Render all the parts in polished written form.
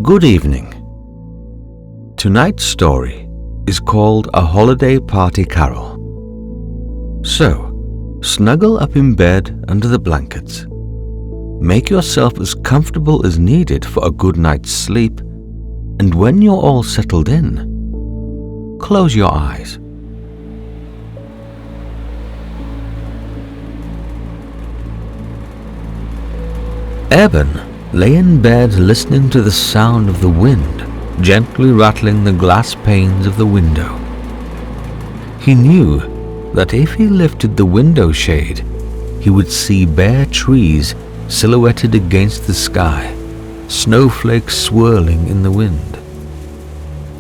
Good evening. Tonight's story is called A Holiday Party Carol. So, snuggle up in bed under the blankets. Make yourself as comfortable as needed for a good night's sleep, and when you're all settled in, close your eyes. Eben lay in bed listening to the sound of the wind gently rattling the glass panes of the window. He knew that if he lifted the window shade, he would see bare trees silhouetted against the sky, snowflakes swirling in the wind.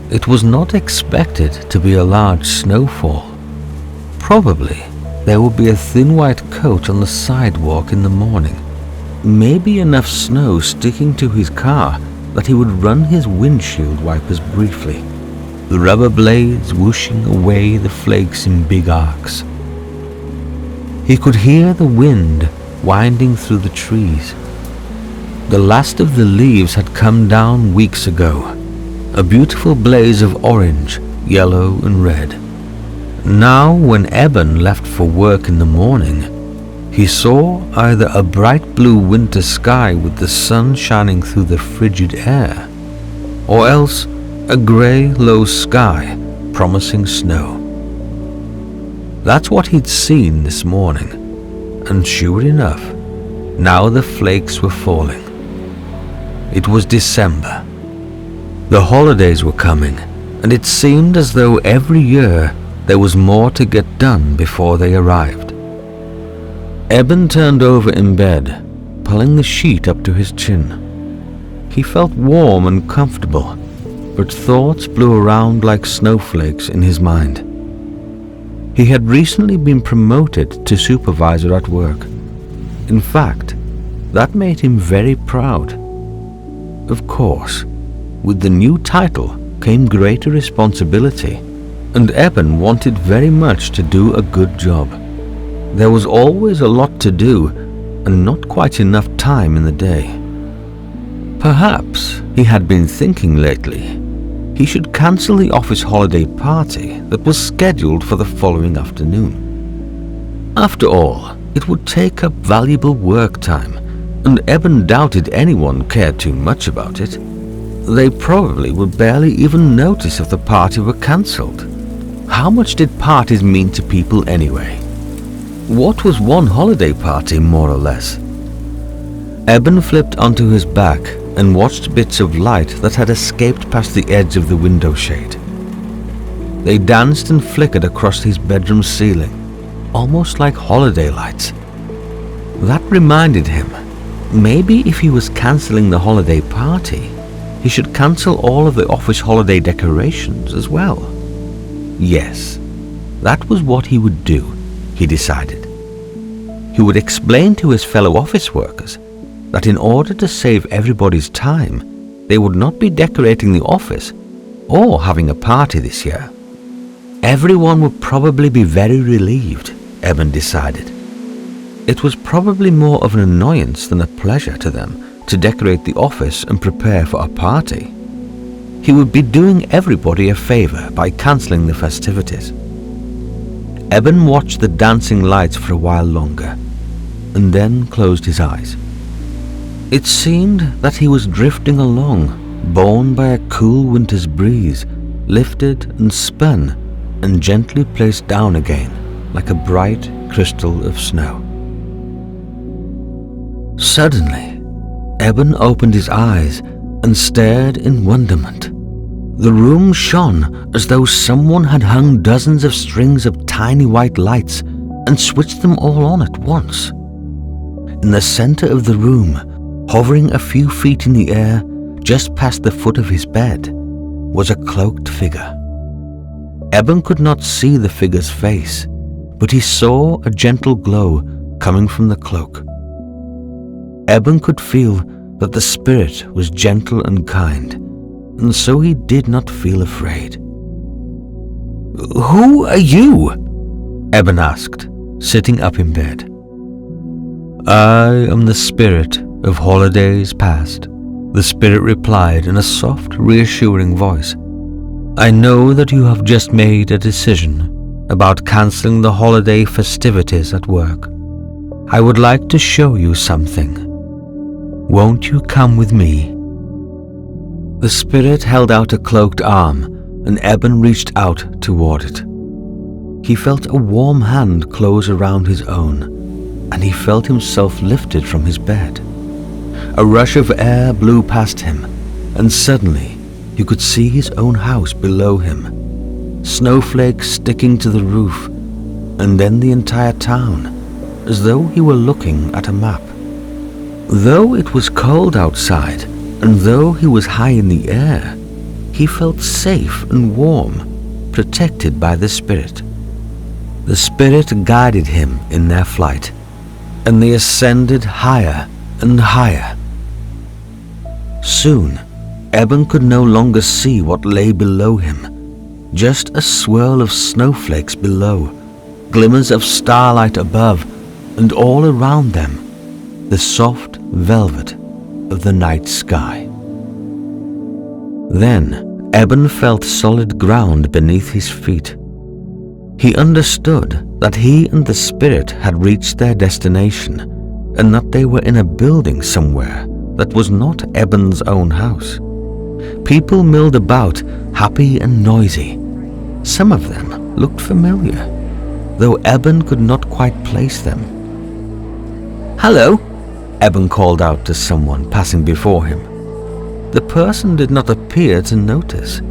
It was not expected to be a large snowfall. Probably there would be a thin white coat on the sidewalk in the morning, maybe enough snow sticking to his car that he would run his windshield wipers briefly, the rubber blades whooshing away the flakes in big arcs. He could hear the wind winding through the trees. The last of the leaves had come down weeks ago, a beautiful blaze of orange, yellow and red. Now when Eben left for work in the morning, he saw either a bright blue winter sky with the sun shining through the frigid air, or else a grey, low sky promising snow. That's what he'd seen this morning, and sure enough, now the flakes were falling. It was December. The holidays were coming, and it seemed as though every year there was more to get done before they arrived. Eben turned over in bed, pulling the sheet up to his chin. He felt warm and comfortable, but thoughts blew around like snowflakes in his mind. He had recently been promoted to supervisor at work. In fact, that made him very proud. Of course, with the new title came greater responsibility, and Eben wanted very much to do a good job. There was always a lot to do and not quite enough time in the day. Perhaps he had been thinking lately he should cancel the office holiday party that was scheduled for the following afternoon. After all, it would take up valuable work time, and Eben doubted anyone cared too much about it. They probably would barely even notice if the party were cancelled. How much did parties mean to people anyway? What was one holiday party, more or less? Eben flipped onto his back and watched bits of light that had escaped past the edge of the window shade. They danced and flickered across his bedroom ceiling, almost like holiday lights. That reminded him, maybe if he was cancelling the holiday party, he should cancel all of the office holiday decorations as well. Yes, that was what he would do, he decided. He would explain to his fellow office workers that in order to save everybody's time, they would not be decorating the office or having a party this year. Everyone would probably be very relieved, Eben decided. It was probably more of an annoyance than a pleasure to them to decorate the office and prepare for a party. He would be doing everybody a favor by cancelling the festivities. Eben watched the dancing lights for a while longer, and then closed his eyes. It seemed that he was drifting along, borne by a cool winter's breeze, lifted and spun, and gently placed down again, like a bright crystal of snow. Suddenly, Eben opened his eyes and stared in wonderment. The room shone as though someone had hung dozens of strings of tiny white lights and switched them all on at once. In the center of the room, hovering a few feet in the air, just past the foot of his bed, was a cloaked figure. Eben could not see the figure's face, but he saw a gentle glow coming from the cloak. Eben could feel that the spirit was gentle and kind, and so he did not feel afraid. "Who are you?" Eben asked, sitting up in bed. "I am the spirit of holidays past," The spirit replied in a soft, reassuring voice. "I know that you have just made a decision about cancelling the holiday festivities at work. I would like to show you something. Won't you come with me?" The spirit held out a cloaked arm, and Eben reached out toward it. He felt a warm hand close around his own, and he felt himself lifted from his bed. A rush of air blew past him, and suddenly he could see his own house below him, snowflakes sticking to the roof, and then the entire town, as though he were looking at a map. Though it was cold outside, and though he was high in the air, he felt safe and warm, protected by the spirit. The spirit guided him in their flight, and they ascended higher and higher. Soon, Eben could no longer see what lay below him, just a swirl of snowflakes below, glimmers of starlight above, and all around them, the soft velvet of the night sky. Then, Eben felt solid ground beneath his feet. He understood that he and the spirit had reached their destination, and that they were in a building somewhere that was not Eben's own house. People milled about, happy and noisy. Some of them looked familiar, though Eben could not quite place them. "Hello," Eben called out to someone passing before him. The person did not appear to notice.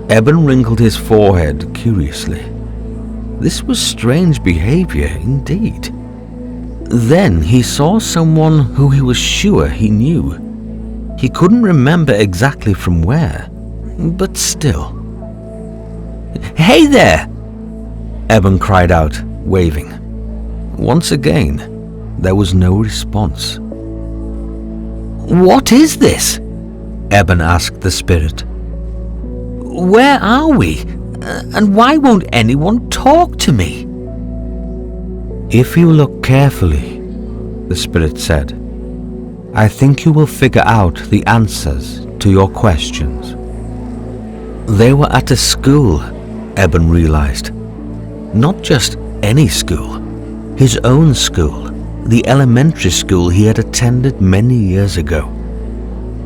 Eben wrinkled his forehead curiously. This was strange behavior indeed. Then he saw someone who he was sure he knew. He couldn't remember exactly from where, but still. "Hey there!" Eben cried out, waving. Once again, there was no response. "What is this?" Eben asked the spirit. "Where are we? And why won't anyone talk to me?" "If you look carefully," the spirit said, "I think you will figure out the answers to your questions." They were at a school, Eben realized. Not just any school, his own school, the elementary school he had attended many years ago.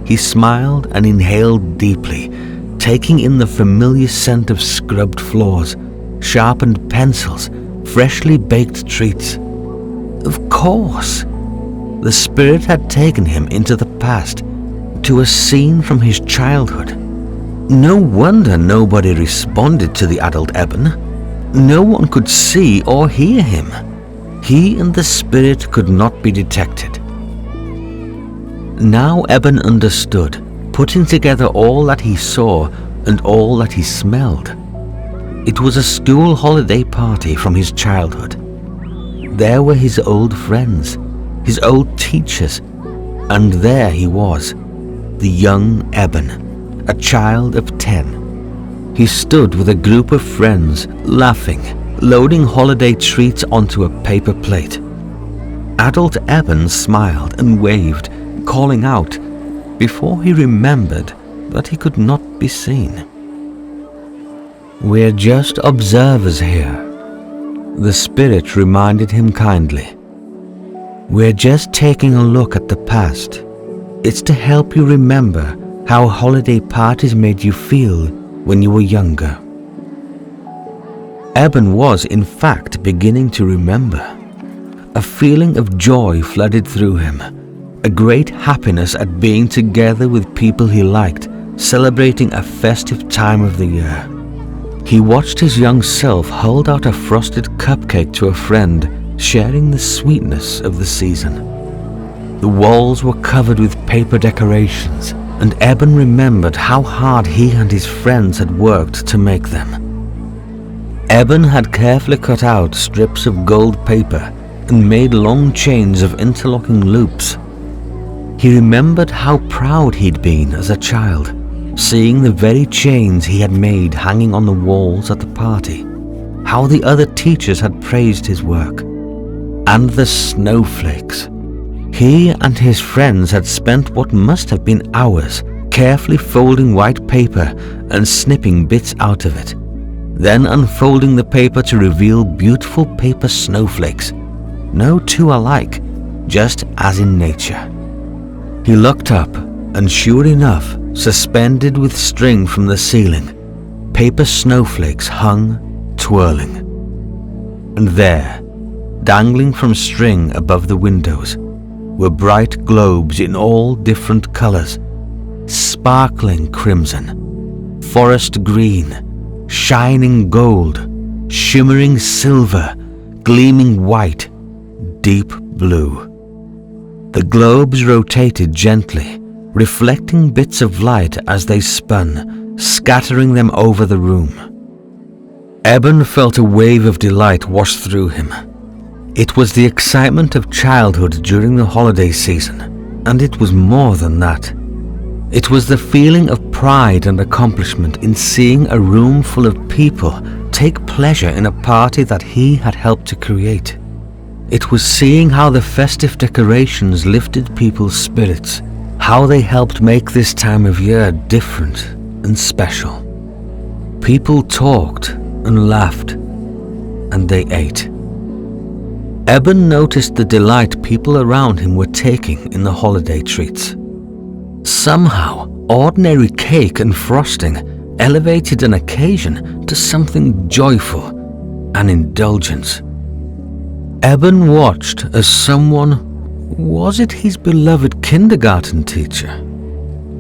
He smiled and inhaled deeply, taking in the familiar scent of scrubbed floors, sharpened pencils, freshly baked treats. Of course, the spirit had taken him into the past, to a scene from his childhood. No wonder nobody responded to the adult Eben. No one could see or hear him. He and the spirit could not be detected. Now Eben understood, putting together all that he saw and all that he smelled. It was a school holiday party from his childhood. There were his old friends, his old teachers, and there he was, the young Eben, a child of 10. He stood with a group of friends, laughing, loading holiday treats onto a paper plate. Adult Eben smiled and waved, calling out, before he remembered that he could not be seen. "We're just observers here," the spirit reminded him kindly. "We're just taking a look at the past. It's to help you remember how holiday parties made you feel when you were younger." Eben was, in fact, beginning to remember. A feeling of joy flooded through him, a great happiness at being together with people he liked, celebrating a festive time of the year. He watched his young self hold out a frosted cupcake to a friend, sharing the sweetness of the season. The walls were covered with paper decorations, and Eben remembered how hard he and his friends had worked to make them. Eben had carefully cut out strips of gold paper and made long chains of interlocking loops. He remembered how proud he'd been as a child, seeing the very chains he had made hanging on the walls at the party, how the other teachers had praised his work, and the snowflakes. He and his friends had spent what must have been hours carefully folding white paper and snipping bits out of it, then unfolding the paper to reveal beautiful paper snowflakes, no two alike, just as in nature. He looked up, and sure enough, suspended with string from the ceiling, paper snowflakes hung, twirling. And there, dangling from string above the windows, were bright globes in all different colors, sparkling crimson, forest green, shining gold, shimmering silver, gleaming white, deep blue. The globes rotated gently, reflecting bits of light as they spun, scattering them over the room. Eben felt a wave of delight wash through him. It was the excitement of childhood during the holiday season, and it was more than that. It was the feeling of pride and accomplishment in seeing a room full of people take pleasure in a party that he had helped to create. It was seeing how the festive decorations lifted people's spirits, how they helped make this time of year different and special. People talked and laughed, and they ate. Eben noticed the delight people around him were taking in the holiday treats. Somehow, ordinary cake and frosting elevated an occasion to something joyful, an indulgence. Eben watched as someone, was it his beloved kindergarten teacher,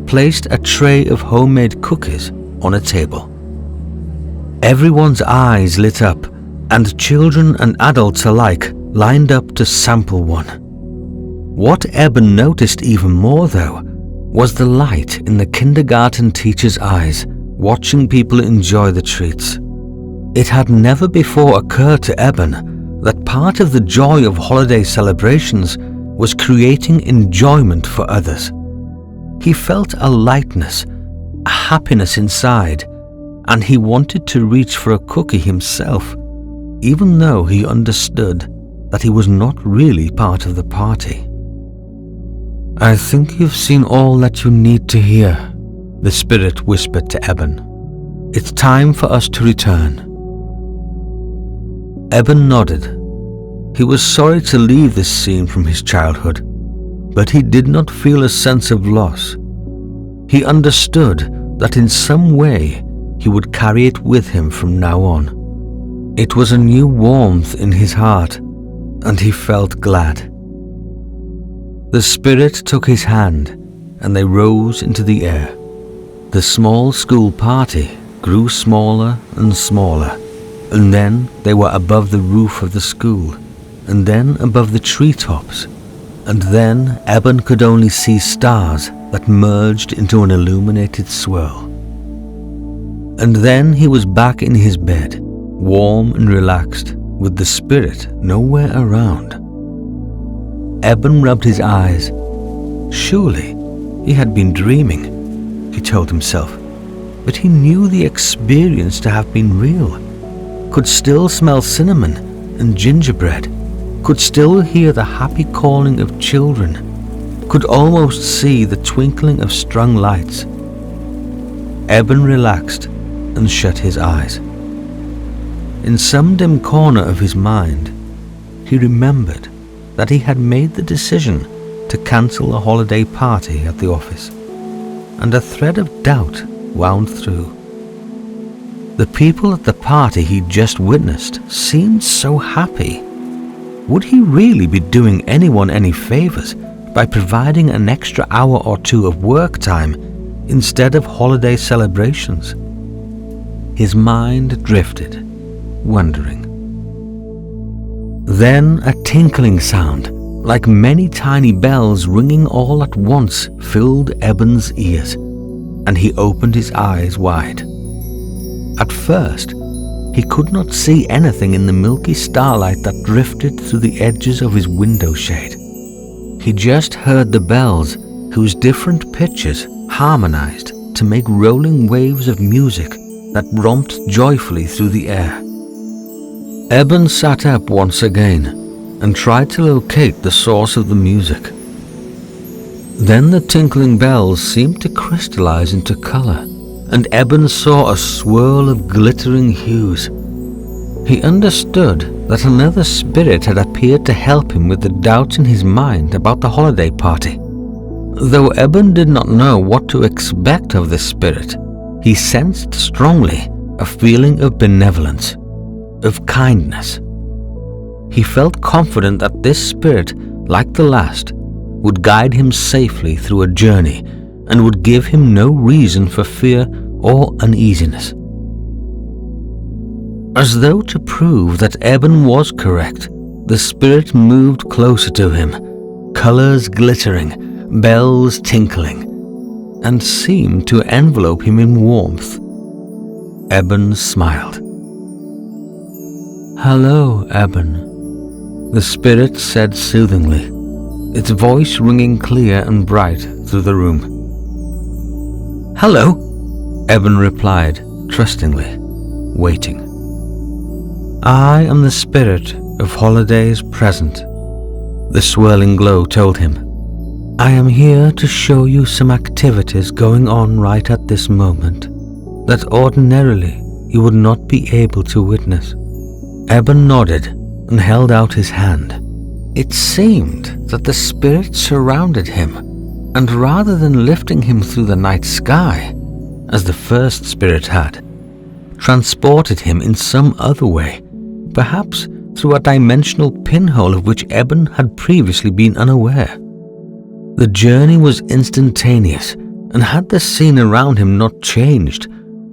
placed a tray of homemade cookies on a table. Everyone's eyes lit up, and children and adults alike lined up to sample one. What Eben noticed even more, though, was the light in the kindergarten teacher's eyes, watching people enjoy the treats. It had never before occurred to Eben that part of the joy of holiday celebrations was creating enjoyment for others. He felt a lightness, a happiness inside, and he wanted to reach for a cookie himself, even though he understood that he was not really part of the party. "I think you've seen all that you need to hear," the spirit whispered to Eben. "It's time for us to return." Eben nodded. He was sorry to leave this scene from his childhood, but he did not feel a sense of loss. He understood that in some way he would carry it with him from now on. It was a new warmth in his heart, and he felt glad. The spirit took his hand, and they rose into the air. The small school party grew smaller and smaller, and then they were above the roof of the school, and then above the treetops, and then Eben could only see stars that merged into an illuminated swirl. And then he was back in his bed, warm and relaxed, with the spirit nowhere around. Eben rubbed his eyes. Surely he had been dreaming, he told himself, but he knew the experience to have been real, could still smell cinnamon and gingerbread, could still hear the happy calling of children, could almost see the twinkling of strung lights. Eben relaxed and shut his eyes. In some dim corner of his mind, he remembered that he had made the decision to cancel a holiday party at the office, and a thread of doubt wound through. The people at the party he'd just witnessed seemed so happy. Would he really be doing anyone any favors by providing an extra hour or two of work time instead of holiday celebrations? His mind drifted, wondering. Then a tinkling sound, like many tiny bells ringing all at once, filled Eben's ears, and he opened his eyes wide. At first, he could not see anything in the milky starlight that drifted through the edges of his window shade. He just heard the bells, whose different pitches harmonized to make rolling waves of music that romped joyfully through the air. Eben sat up once again and tried to locate the source of the music. Then the tinkling bells seemed to crystallize into color, and Eben saw a swirl of glittering hues. He understood that another spirit had appeared to help him with the doubts in his mind about the holiday party. Though Eben did not know what to expect of this spirit, he sensed strongly a feeling of benevolence, of kindness. He felt confident that this spirit, like the last, would guide him safely through a journey and would give him no reason for fear or uneasiness. As though to prove that Eben was correct, the spirit moved closer to him, colors glittering, bells tinkling, and seemed to envelope him in warmth. Eben smiled. "Hello, Eben," the spirit said soothingly, its voice ringing clear and bright through the room. "Hello," Eben replied trustingly, waiting. "I am the spirit of holidays present," the swirling glow told him. "I am here to show you some activities going on right at this moment that ordinarily you would not be able to witness." Eben nodded and held out his hand. It seemed that the spirit surrounded him, and rather than lifting him through the night sky, as the first spirit had, transported him in some other way, perhaps through a dimensional pinhole of which Eben had previously been unaware. The journey was instantaneous, and had the scene around him not changed,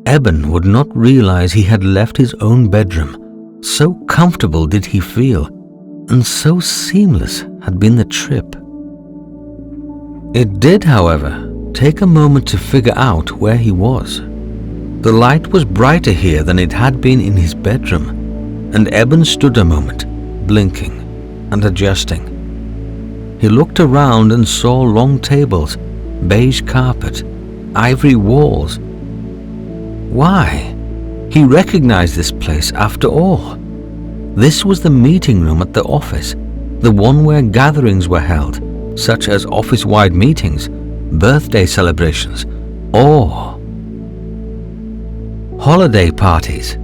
Eben would not realize he had left his own bedroom. So comfortable did he feel, and so seamless had been the trip. It did, however, take a moment to figure out where he was. The light was brighter here than it had been in his bedroom, and Eben stood a moment, blinking and adjusting. He looked around and saw long tables, beige carpet, ivory walls. Why? He recognized this place after all. This was the meeting room at the office, the one where gatherings were held, such as office-wide meetings, birthday celebrations, or holiday parties.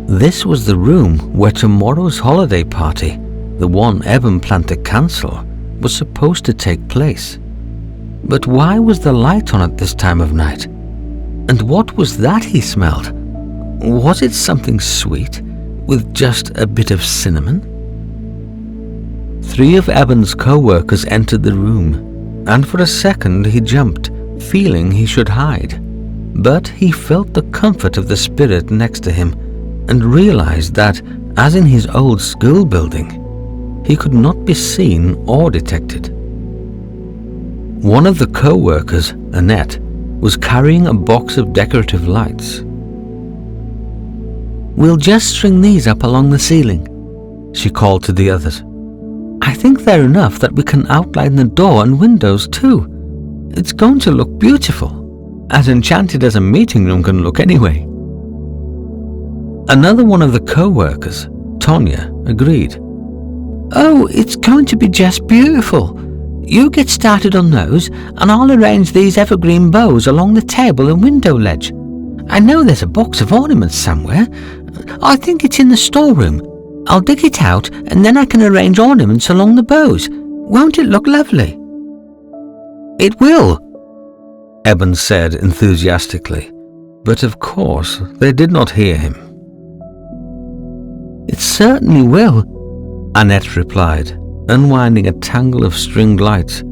This was the room where tomorrow's holiday party, the one Eben planned to cancel, was supposed to take place. But why was the light on at this time of night? And what was that he smelled? Was it something sweet, with just a bit of cinnamon? 3 of Eben's co-workers entered the room, and for a second he jumped, feeling he should hide. But he felt the comfort of the spirit next to him, and realized that, as in his old school building, he could not be seen or detected. One of the co-workers, Annette, was carrying a box of decorative lights. "We'll just string these up along the ceiling," she called to the others. "I think they're enough that we can outline the door and windows too. It's going to look beautiful, as enchanted as a meeting room can look anyway." Another one of the co-workers, Tonya, agreed. "Oh, it's going to be just beautiful. You get started on those, and I'll arrange these evergreen bows along the table and window ledge. I know there's a box of ornaments somewhere. I think it's in the storeroom. I'll dig it out, and then I can arrange ornaments along the bows. Won't it look lovely?" "It will," Eben said enthusiastically, but of course they did not hear him. "It certainly will," Annette replied, unwinding a tangle of stringed lights.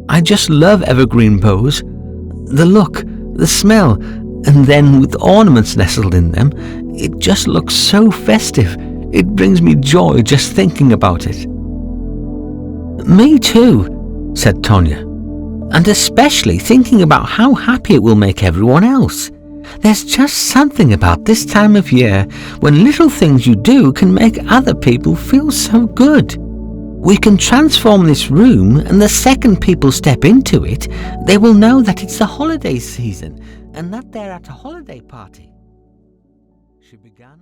"I just love evergreen bows. The look, the smell, and then with ornaments nestled in them, it just looks so festive. It brings me joy just thinking about it." "Me too," said Tonya, "and especially thinking about how happy it will make everyone else. There's just something about this time of year when little things you do can make other people feel so good. We can transform this room, and the second people step into it, they will know that it's the holiday season and that they're at a holiday party." She began